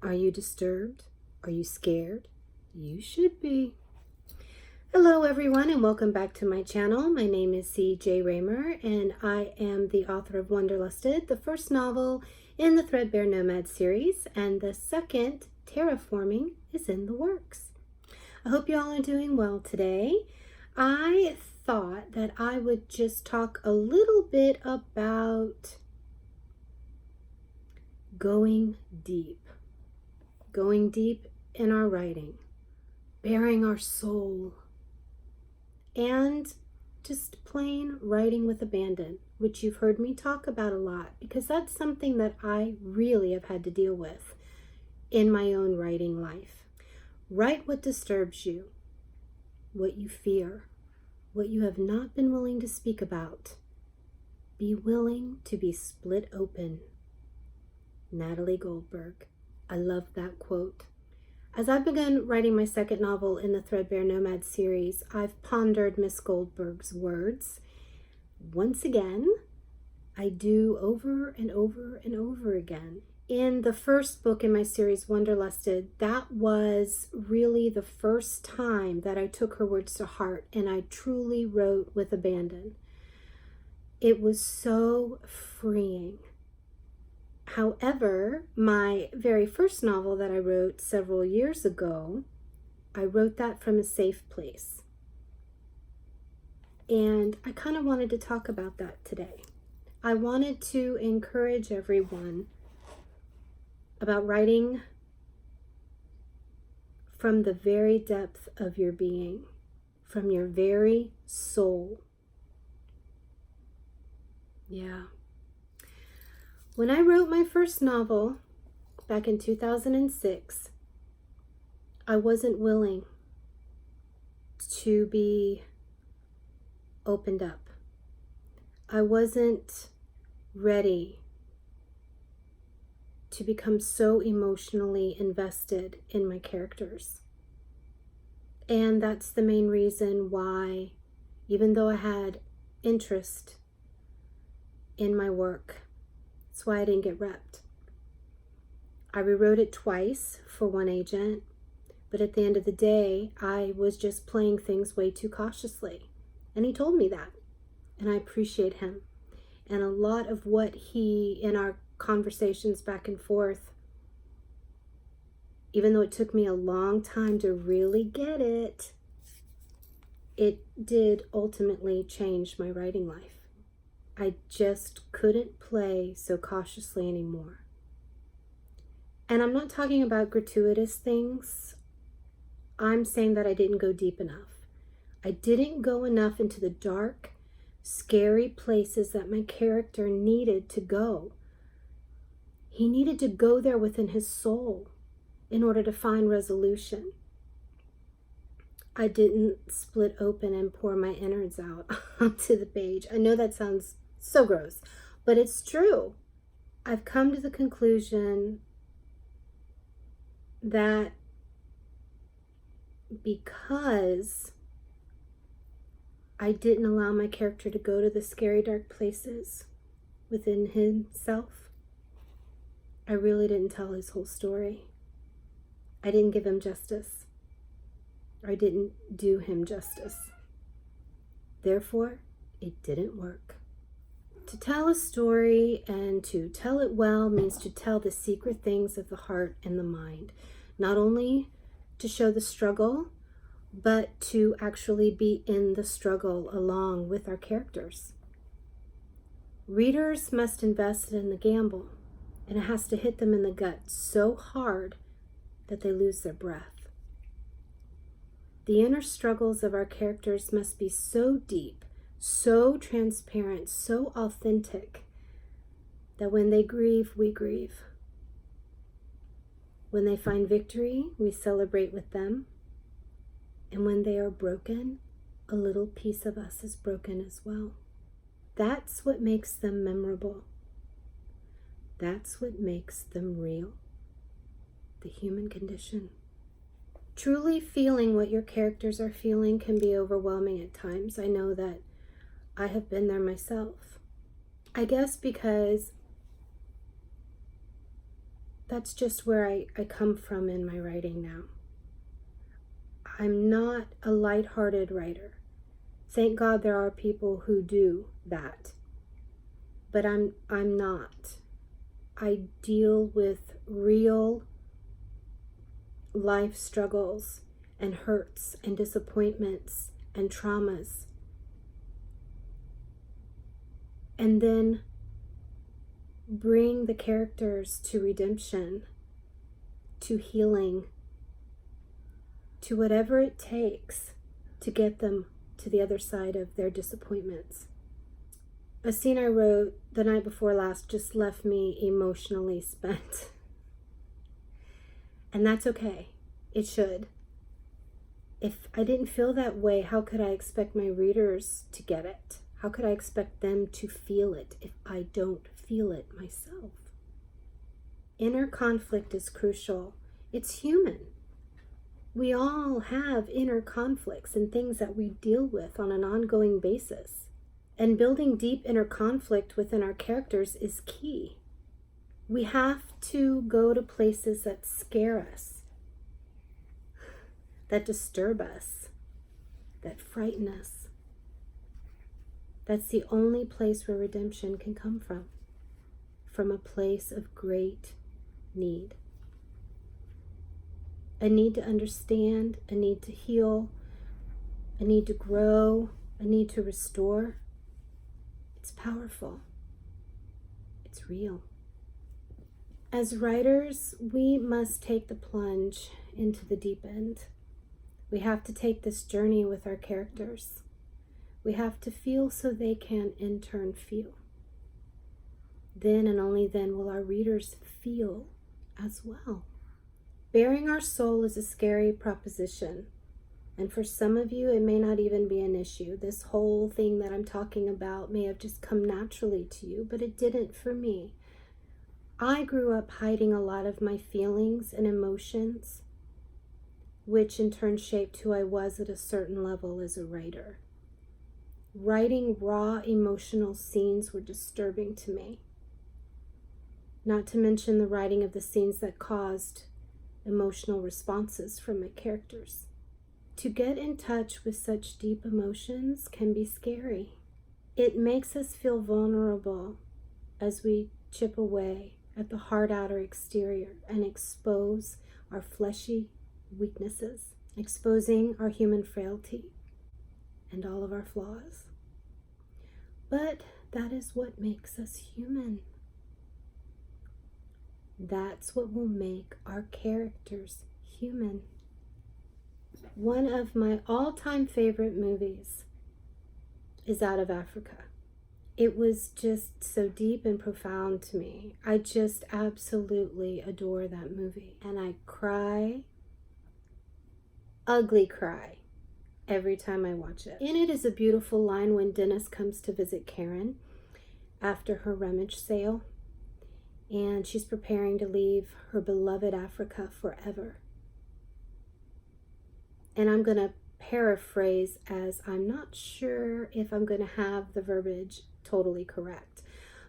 Are you disturbed? Are you scared? You should be. Hello everyone and welcome back to my channel. My name is C.J. Raymer and I am the author of Wanderlusted, the first novel in the Threadbare Nomad series, and the second, Terraforming, is in the works. I hope you all are doing well today. I thought that I would just talk a little bit about going deep in our writing, bearing our soul, and just plain writing with abandon, which you've heard me talk about a lot because that's something that I really have had to deal with in my own writing life. Write what disturbs you, what you fear, what you have not been willing to speak about. Be willing to be split open. Natalie Goldberg. I love that quote. As I've begun writing my second novel in the Threadbare Nomad series, I've pondered Miss Goldberg's words. Once again, I do over and over and over again. In the first book in my series, Wanderlusted, that was really the first time that I took her words to heart and I truly wrote with abandon. It was so freeing. However, my very first novel that I wrote several years ago, I wrote that from a safe place. And I kind of wanted to talk about that today. I wanted to encourage everyone about writing from the very depth of your being, from your very soul. Yeah. When I wrote my first novel back in 2006, I wasn't willing to be opened up. I wasn't ready to become so emotionally invested in my characters. And that's the main reason why, even though I had interest in my work, that's why I didn't get repped. I rewrote it twice for one agent, but at the end of the day, I was just playing things way too cautiously. And he told me that, and I appreciate him. And a lot of what he, in our conversations back and forth, even though it took me a long time to really get it, it did ultimately change my writing life. I just couldn't play so cautiously anymore. And I'm not talking about gratuitous things. I'm saying that I didn't go deep enough. I didn't go enough into the dark, scary places that my character needed to go. He needed to go there within his soul in order to find resolution. I didn't split open and pour my innards out onto the page. I know that sounds so gross, but it's true. I've come to the conclusion that because I didn't allow my character to go to the scary dark places within himself, I really didn't tell his whole story. I didn't give him justice. I didn't do him justice. Therefore, it didn't work. To tell a story and to tell it well means to tell the secret things of the heart and the mind. Not only to show the struggle, but to actually be in the struggle along with our characters. Readers must invest in the gamble, and it has to hit them in the gut so hard that they lose their breath. The inner struggles of our characters must be so deep, so transparent, so authentic, that when they grieve, we grieve. When they find victory, we celebrate with them. And when they are broken, a little piece of us is broken as well. That's what makes them memorable. That's what makes them real. The human condition. Truly feeling what your characters are feeling can be overwhelming at times. I know that I have been there myself. I guess because that's just where I come from in my writing now. I'm not a lighthearted writer. Thank God there are people who do that. But I'm not. I deal with real life struggles and hurts and disappointments and traumas. And then bring the characters to redemption, to healing, to whatever it takes to get them to the other side of their disappointments. A scene I wrote the night before last just left me emotionally spent. And that's okay. It should. If I didn't feel that way, how could I expect my readers to get it? How could I expect them to feel it if I don't feel it myself? Inner conflict is crucial. It's human. We all have inner conflicts and things that we deal with on an ongoing basis. And building deep inner conflict within our characters is key. We have to go to places that scare us, that disturb us, that frighten us. That's the only place where redemption can come from a place of great need. A need to understand, a need to heal, a need to grow, a need to restore. It's powerful. It's real. As writers, we must take the plunge into the deep end. We have to take this journey with our characters. We have to feel so they can in turn feel. Then and only then will our readers feel as well. Bearing our soul is a scary proposition. And for some of you, it may not even be an issue. This whole thing that I'm talking about may have just come naturally to you, but it didn't for me. I grew up hiding a lot of my feelings and emotions, which in turn shaped who I was at a certain level as a writer. Writing raw emotional scenes were disturbing to me. Not to mention the writing of the scenes that caused emotional responses from my characters. To get in touch with such deep emotions can be scary. It makes us feel vulnerable as we chip away at the hard outer exterior and expose our fleshy weaknesses, exposing our human frailty and all of our flaws. But that is what makes us human. That's what will make our characters human. One of my all-time favorite movies is Out of Africa. It was just so deep and profound to me. I just absolutely adore that movie. And I cry, ugly cry, every time I watch it. In it is a beautiful line when Dennis comes to visit Karen after her rummage sale. And she's preparing to leave her beloved Africa forever. And I'm going to paraphrase, as I'm not sure if I'm going to have the verbiage totally correct.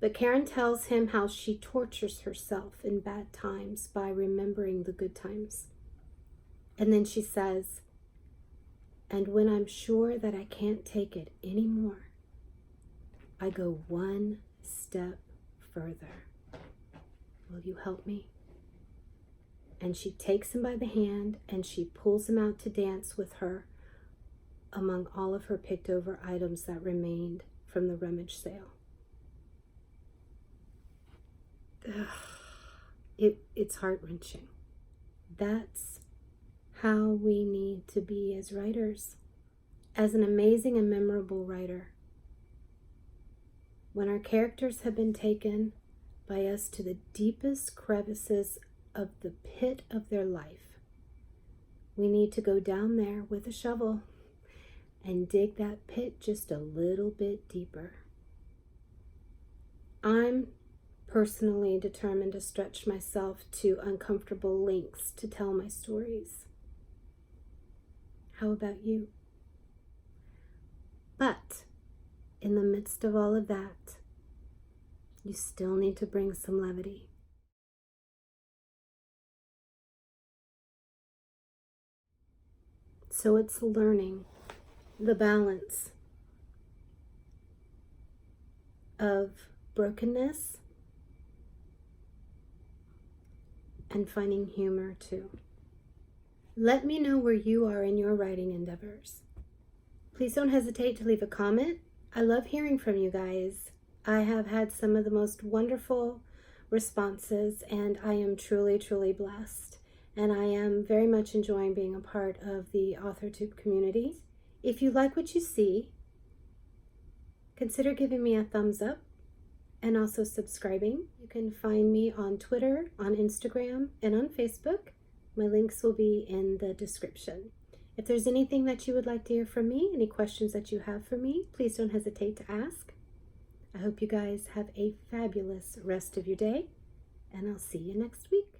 But Karen tells him how she tortures herself in bad times by remembering the good times. And then she says, and when I'm sure that I can't take it anymore, I go one step further. Will you help me? And she takes him by the hand and she pulls him out to dance with her among all of her picked over items that remained from the rummage sale. It's heart-wrenching. That's how we need to be as writers, as an amazing and memorable writer. When our characters have been taken by us to the deepest crevices of the pit of their life, we need to go down there with a shovel and dig that pit just a little bit deeper. I'm personally determined to stretch myself to uncomfortable lengths to tell my stories. How about you? But in the midst of all of that, you still need to bring some levity. So it's learning the balance of brokenness and finding humor too. Let me know where you are in your writing endeavors. Please don't hesitate to leave a comment. I love hearing from you guys. I have had some of the most wonderful responses, and I am truly, truly blessed. And I am very much enjoying being a part of the AuthorTube community. If you like what you see, consider giving me a thumbs up and also subscribing. You can find me on Twitter, on Instagram, and on Facebook. My links will be in the description. If there's anything that you would like to hear from me, any questions that you have for me, please don't hesitate to ask. I hope you guys have a fabulous rest of your day, and I'll see you next week.